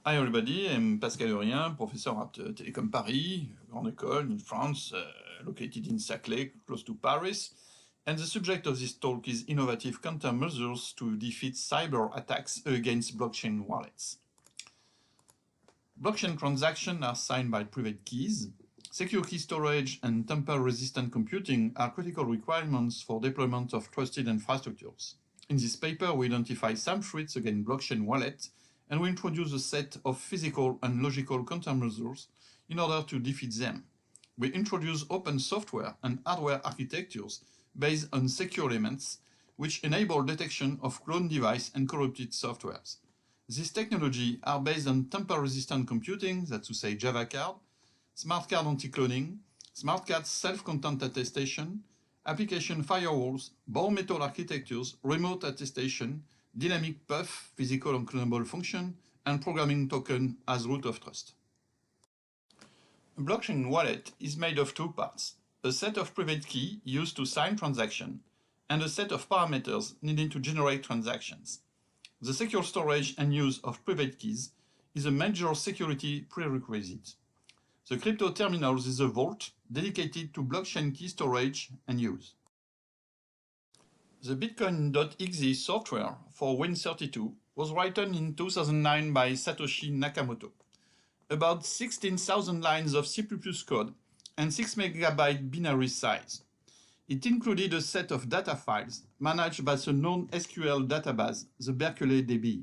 Hi everybody, I'm Pascal Urien, professor at Telecom Paris, Grande École in France, located in Saclay, close to Paris. And the subject of this talk is innovative countermeasures to defeat cyber attacks against blockchain wallets. Blockchain transactions are signed by private keys. Secure key storage and tamper-resistant computing are critical requirements for deployment of trusted infrastructures. In this paper, we identify some threats against blockchain wallets, and we introduce a set of physical and logical countermeasures in order to defeat them. We introduce open software and hardware architectures based on secure elements, which enable detection of cloned devices and corrupted softwares. These technologies are based on tamper-resistant computing, that's to say Java card, smart card anti-cloning, smart card self-content attestation, application firewalls, bare metal architectures, remote attestation, dynamic PUF, physical unclonable function, and programming token as root of trust. A blockchain wallet is made of two parts, a set of private keys used to sign transactions, and a set of parameters needed to generate transactions. The secure storage and use of private keys is a major security prerequisite. The crypto terminals is a vault dedicated to blockchain key storage and use. The Bitcoin.exe software for Win32 was written in 2009 by Satoshi Nakamoto. About 16,000 lines of C++ code and 6 MB binary size. It included a set of data files managed by the non-SQL database, the Berkeley DB.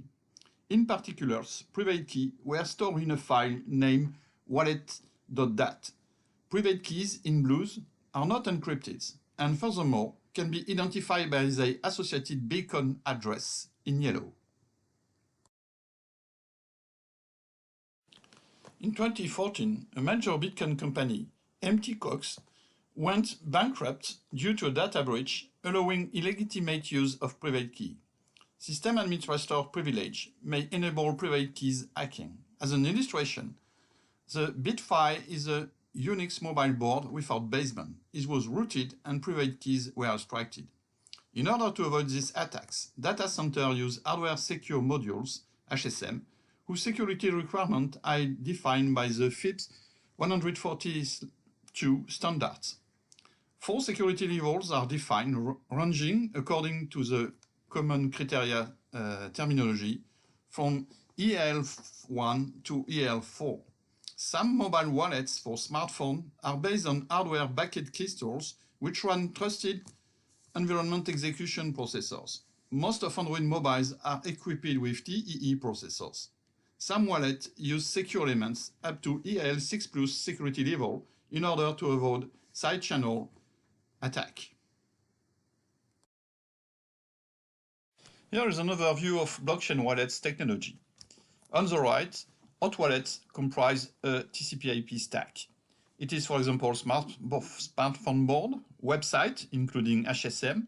In particular, private keys were stored in a file named wallet.dat. Private keys in blues are not encrypted, and furthermore can be identified by their associated beacon address in yellow. In 2014, a major Bitcoin company, Mt. Gox, went bankrupt due to a data breach allowing illegitimate use of private key. System administrator privilege may enable private keys hacking. As an illustration, the BitFi is a Unix mobile board without baseband. It was rooted and private keys were extracted. In order to avoid these attacks, data centers use hardware secure modules, HSM, whose security requirements are defined by the FIPS 142 standards. 4 security levels are defined, ranging according to the common criteria terminology from EAL1 to EAL4. Some mobile wallets for smartphones are based on hardware-backed key stores, which run trusted environment execution processors. Most of Android mobiles are equipped with TEE processors. Some wallets use secure elements up to EAL6+ security level in order to avoid side-channel attack. Here is an overview of blockchain wallets technology. On the right, hot wallets comprise a TCP/IP stack. It is, for example, smartphone board, website, including HSM,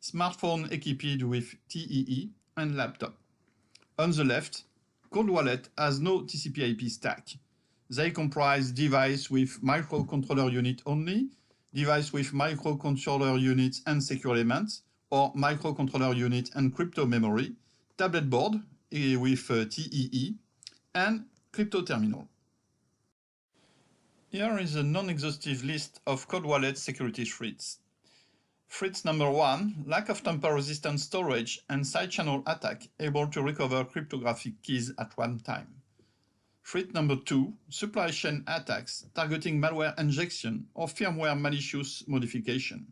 smartphone equipped with TEE, and laptop. On the left, cold wallet has no TCP/IP stack. They comprise device with microcontroller unit only, device with microcontroller units and secure elements, or microcontroller unit and crypto memory, tablet board with TEE, and crypto terminal. Here is a non-exhaustive list of cold wallet security threats. Threats number 1, lack of tamper-resistant storage and side-channel attack able to recover cryptographic keys at one time. Threat number 2, supply chain attacks targeting malware injection or firmware malicious modification.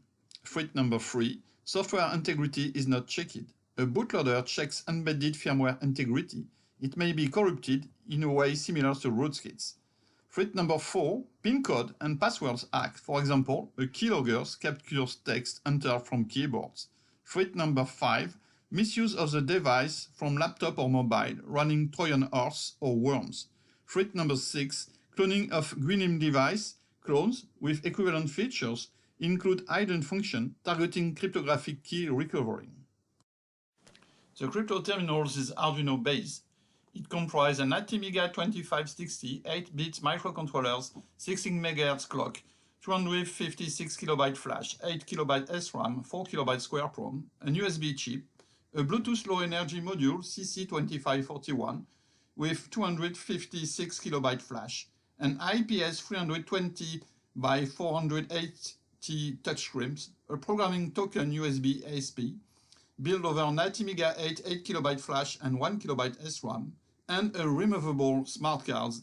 Threat number 3, software integrity is not checked. A bootloader checks embedded firmware integrity. It may be corrupted in a way similar to rootkits. Threat number 4, PIN code and passwords hack. For example, a keylogger captures text entered from keyboards. Threat number 5, misuse of the device from laptop or mobile, running Trojan horse or worms. Threat number 6, cloning of Gwynm device. Clones with equivalent features include hidden function targeting cryptographic key recovery. The crypto terminals is Arduino based. It comprises an ATmega 2560 8-bit microcontrollers, 16 MHz clock, 256 KB flash, 8 KB SRAM, 4 KB square PROM, an USB chip, a Bluetooth low energy module CC2541 with 256 kilobyte flash, and IPS 320 by 480 touchscreens, a programming token USB ASP, built over 90 MHz 8 kilobyte flash and 1 kilobyte SRAM, and a removable smart card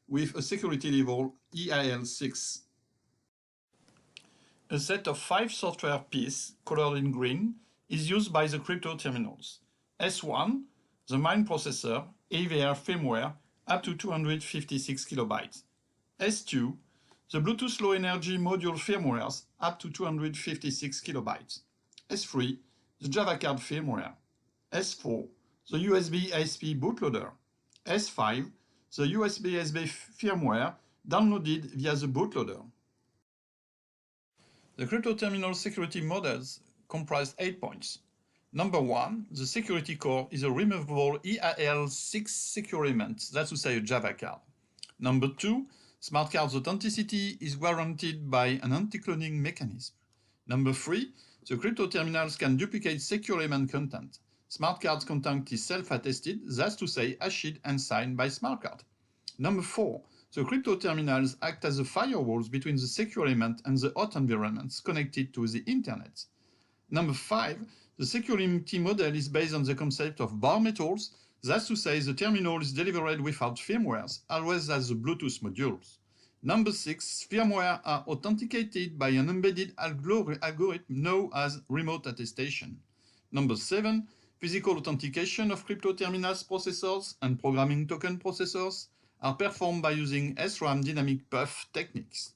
with a security level EAL6. A set of 5 software pieces, colored in green, is used by the crypto terminals. S1, the MIND processor, AVR firmware, up to 256 kilobytes. S2, the Bluetooth Low Energy module firmwares, up to 256 kilobytes. S3, the Java card firmware. S4, the USB ASP bootloader. S5, the USB-SB firmware downloaded via the bootloader. The crypto terminal security models comprise 8 points. Number 1, the security core is a removable EAL6 secure element, that's to say a Java card. Number 2, smart card's authenticity is guaranteed by an anti-cloning mechanism. Number 3, the crypto terminals can duplicate secure element content. Smart card's content is self-attested, that's to say hashed and signed by smart card. Number 4, the crypto terminals act as the firewalls between the secure element and the hot environments connected to the internet. Number 5, the security model is based on the concept of bare metals, that's to say the terminal is delivered without firmwares, as well as the Bluetooth modules. Number 6, firmware are authenticated by an embedded algorithm known as remote attestation. Number 7, physical authentication of crypto terminals processors and programming token processors are performed by using SRAM dynamic puff techniques.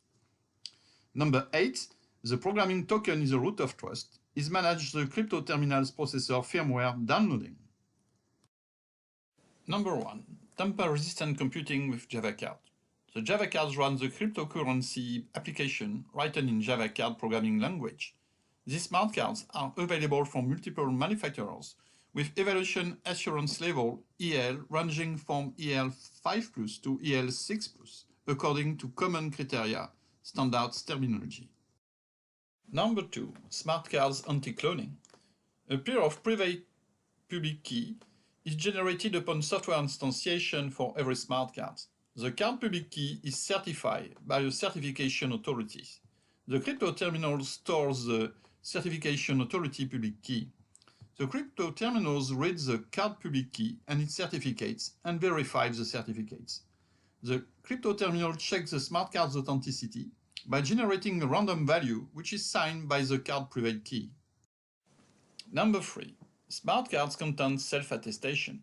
Number 8, the programming token is a root of trust, is managed the crypto terminals processor firmware downloading. Number 1, tamper-resistant computing with Java card. The Java cards run the cryptocurrency application written in Java card programming language. These smart cards are available from multiple manufacturers with evaluation assurance level EL ranging from EL5+ to EL6+, according to common criteria, standards terminology. Number 2, smart cards anti-cloning. A pair of private public key is generated upon software instantiation for every smart card. The card public key is certified by a certification authority. The crypto terminal stores the certification authority public key. The crypto terminals read the card public key and its certificates and verify the certificates. The crypto terminal checks the smart card's authenticity by generating a random value which is signed by the card private key. Number 3. Smart cards content self-attestation.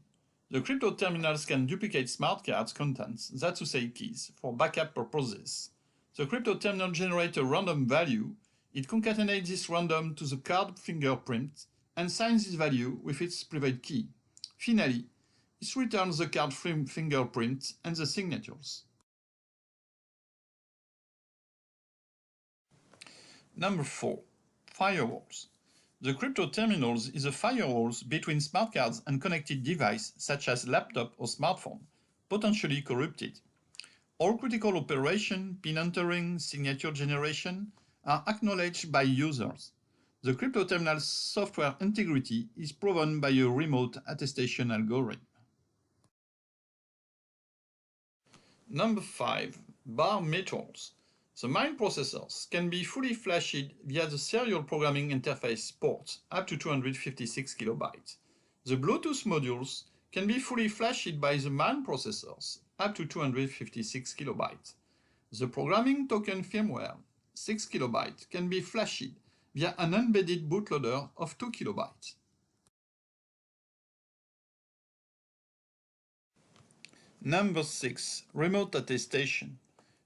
The crypto terminals can duplicate smart cards contents, that's to say keys, for backup purposes. The crypto terminal generates a random value, it concatenates this random to the card fingerprint and signs this value with its private key. Finally, it returns the card fingerprint and the signatures. Number 4. Firewalls. The crypto terminals is a firewall between smart cards and connected devices such as laptop or smartphone, potentially corrupted. All critical operations, PIN entering, signature generation, are acknowledged by users. The crypto terminal's software integrity is proven by a remote attestation algorithm. Number 5. Bare metals. The MIND processors can be fully flashed via the serial programming interface ports up to 256 kilobytes. The Bluetooth modules can be fully flashed by the MIND processors up to 256 kilobytes. The programming token firmware, 6 kilobytes, can be flashed via an embedded bootloader of 2 kilobytes. Number 6. Remote attestation.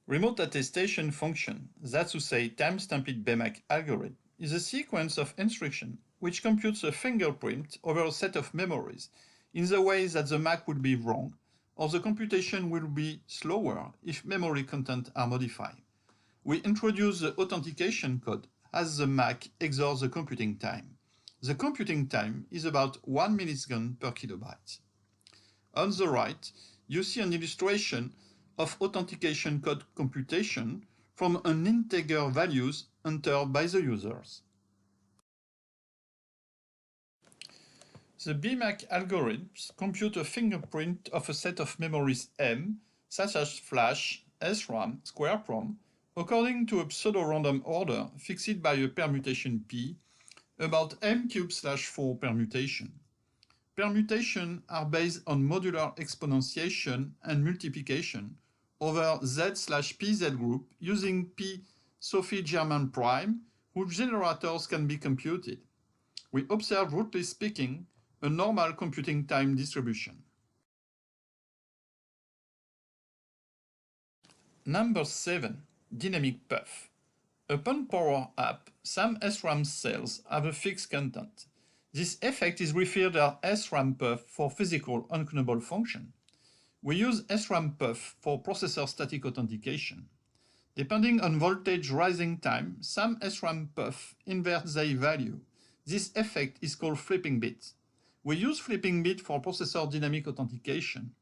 Remote attestation function, that's to say time-stamped BMAC algorithm, is a sequence of instructions which computes a fingerprint over a set of memories in the way that the MAC will be wrong or the computation will be slower if memory content are modified. We introduce the authentication code as the MAC exhausts the computing time. The computing time is about 1 millisecond per kilobyte. On the right, you see an illustration of authentication code computation from an integer values entered by the users. The BMAC algorithms compute a fingerprint of a set of memories M, such as flash, SRAM, square PROM, according to a pseudo-random order fixed by a permutation P about M³/4 permutation. Permutations are based on modular exponentiation and multiplication over Z/PZ group using P Sophie-Germain prime, whose generators can be computed. We observe, roughly speaking, a normal computing time distribution. Number 7. Dynamic puff. Upon power up, some SRAM cells have a fixed content. This effect is referred to as SRAM puff for physical unclonable function. We use SRAM puff for processor static authentication. Depending on voltage rising time, some SRAM puff invert their value. This effect is called flipping bit. We use flipping bit for processor dynamic authentication.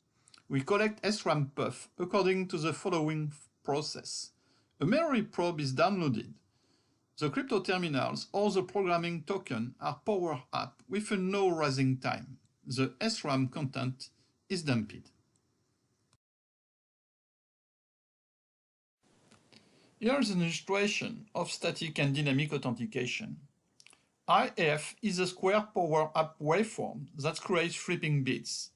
We collect SRAM puff according to the following process. A memory probe is downloaded. The crypto terminals or the programming token are powered up with a no rising time. The SRAM content is dumped. Here is an illustration of static and dynamic authentication. IF is a square power-up waveform that creates flipping bits.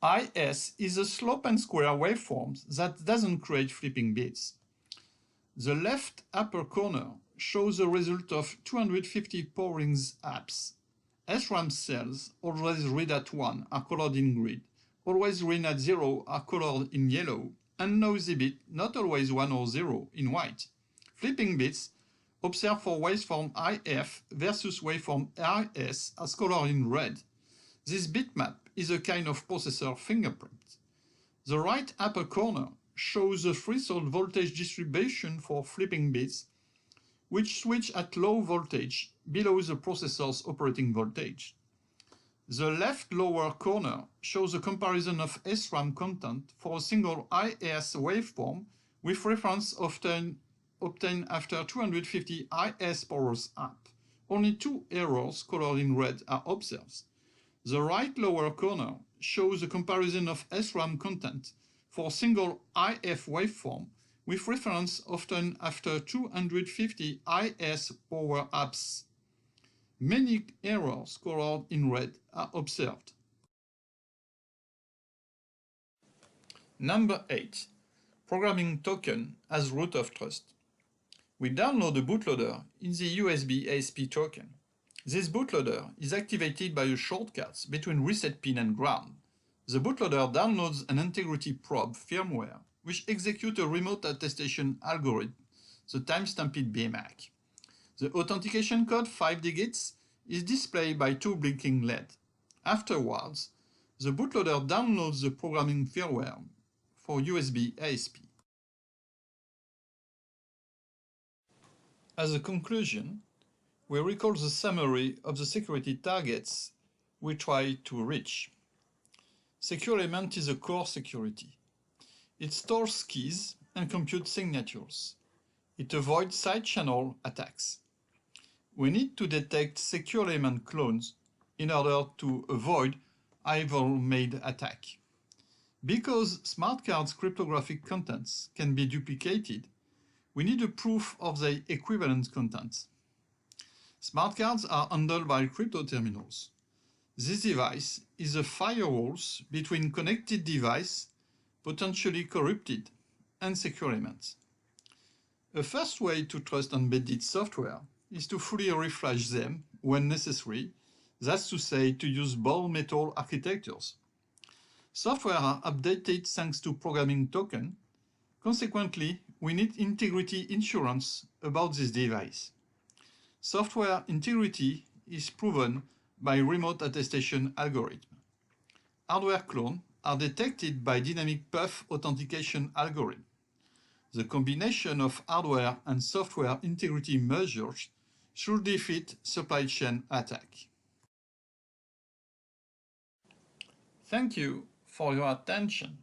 IS is a slope and square waveform that doesn't create flipping bits. The left upper corner shows the result of 250 powering apps. SRAM cells, always read at 1, are colored in green, always read at 0 are colored in yellow, and noisy bit, not always 1 or 0, in white. Flipping bits observed for waveform IF versus waveform IS as colored in red. This bitmap is a kind of processor fingerprint. The right upper corner shows the threshold voltage distribution for flipping bits, which switch at low voltage below the processor's operating voltage. The left lower corner shows a comparison of SRAM content for a single IS waveform with reference obtained after 250 IS powers up. Only 2 errors colored in red are observed. The right lower corner shows a comparison of SRAM content for a single IF waveform with reference often after 250 IS power ups. Many errors colored in red are observed. Number 8. Programming token as root of trust. We download a bootloader in the USB ASP token. This bootloader is activated by a shortcut between reset pin and ground. The bootloader downloads an integrity probe firmware which executes a remote attestation algorithm, the time-stamped BMAC. The authentication code 5 digits is displayed by 2 blinking LEDs. Afterwards, the bootloader downloads the programming firmware for USB ASP. As a conclusion, we recall the summary of the security targets we try to reach. Secure element is a core security. It stores keys and computes signatures. It avoids side-channel attacks. We need to detect secure element clones in order to avoid evil-made attack. Because smart cards' cryptographic contents can be duplicated, we need a proof of their equivalent contents. Smart cards are handled by crypto terminals. This device is a firewall between connected device, potentially corrupted, and secure elements. A first way to trust embedded software is to fully reflash them when necessary, that's to say, to use bare metal architectures. Software are updated thanks to programming token. Consequently, we need integrity insurance about this device. Software integrity is proven by remote attestation algorithm. Hardware clones are detected by dynamic puff authentication algorithm. The combination of hardware and software integrity measures should defeat supply chain attack. Thank you for your attention.